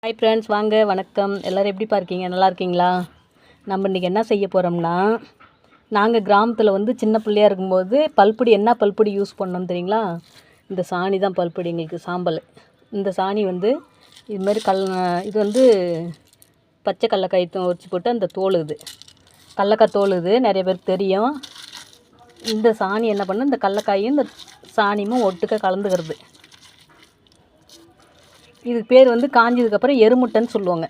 Hi friends, வாங்க வணக்கம். எல்லோரும் எப்படி இருக்கீங்க? நல்லா இருக்கீங்களா? நம்ம இன்றைக்கி என்ன செய்ய போகிறோம்னா, நாங்கள் கிராமத்தில் சின்ன பிள்ளையாக இருக்கும்போது பல்பொடி என்ன பல்பொடி யூஸ் பண்ணோம் தெரியுங்களா? இந்த சாணி தான் பல்பொடி எங்களுக்கு சாம்பல். இந்த சாணி இதுமாதிரி இது பச்சை கடலக்காய் உரிச்சு போட்டு அந்த தோல், இது கடலக்காய் தோல், இது நிறைய பேருக்கு தெரியும். இந்த சாணி என்ன பண்ண, இந்த கடலக்காயும் இந்த சாணியும் ஒட்டுக்க கலந்துக்கிறது. இதுக்கு பேர் காஞ்சதுக்கப்புறம் எருமுட்டைன்னு சொல்லுவாங்க.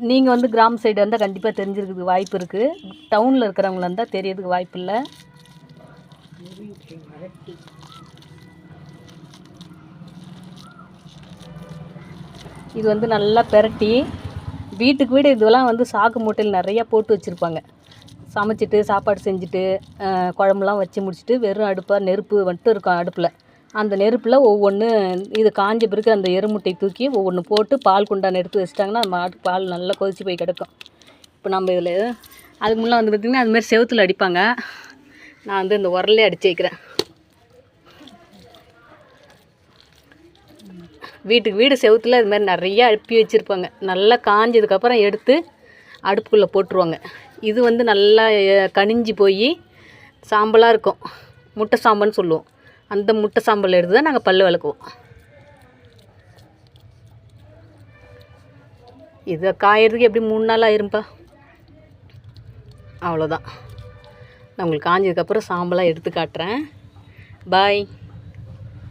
நீங்கள் கிராம சைடு இருந்தால் கண்டிப்பாக தெரிஞ்சிருக்குது வாய்ப்பு இருக்குது. டவுனில் இருக்கிறவங்களா இருந்தால் தெரியறதுக்கு வாய்ப்பு இல்லை. இது நல்லா பெரட்டி வீட்டுக்கு வீடு இதெல்லாம் சாக்கு மூட்டையில் நிறையா போட்டு வச்சுருப்பாங்க. சமைச்சிட்டு சாப்பாடு செஞ்சுட்டு குழம்புலாம் வச்சு முடிச்சுட்டு வெறும் அடுப்பாக நெருப்பு இருக்கும் அடுப்பில். அந்த நெருப்பில் ஒவ்வொன்று இது காஞ்ச பிறகு அந்த எருமுட்டை தூக்கி ஒவ்வொன்று போட்டு பால் குண்டான எடுத்து வச்சிட்டாங்கன்னா மாட்டு பால் நல்லா கொதிச்சு போய் கிடக்கும். இப்போ நம்ம இதில் அதுக்கு முன்னே பார்த்திங்கன்னா அதுமாதிரி செவுத்தில் அடிப்பாங்க. நான் இந்த உரலே அடித்து வைக்கிறேன். வீட்டுக்கு வீடு செவுத்தில் இதுமாதிரி நிறையா அழுப்பி வச்சுருப்பாங்க. நல்லா காஞ்சதுக்கப்புறம் எடுத்து அடுப்புக்குள்ளே போட்டுருவாங்க. இது நல்லா கனிஞ்சி போய் சாம்பலாக இருக்கும். முட்டை சாம்பல்னு சொல்லுவோம். அந்த முட்டை சாம்பல் எடுத்து தான் நாங்கள் பல் விளக்குவோம். இதை காயறதுக்கு எப்படி 3 நாள் ஆயிரும்பா. அவ்வளோதான். நான் உங்களுக்கு காஞ்சதுக்கப்புறம் சாம்பலாக எடுத்து காட்டுறேன். பாய்.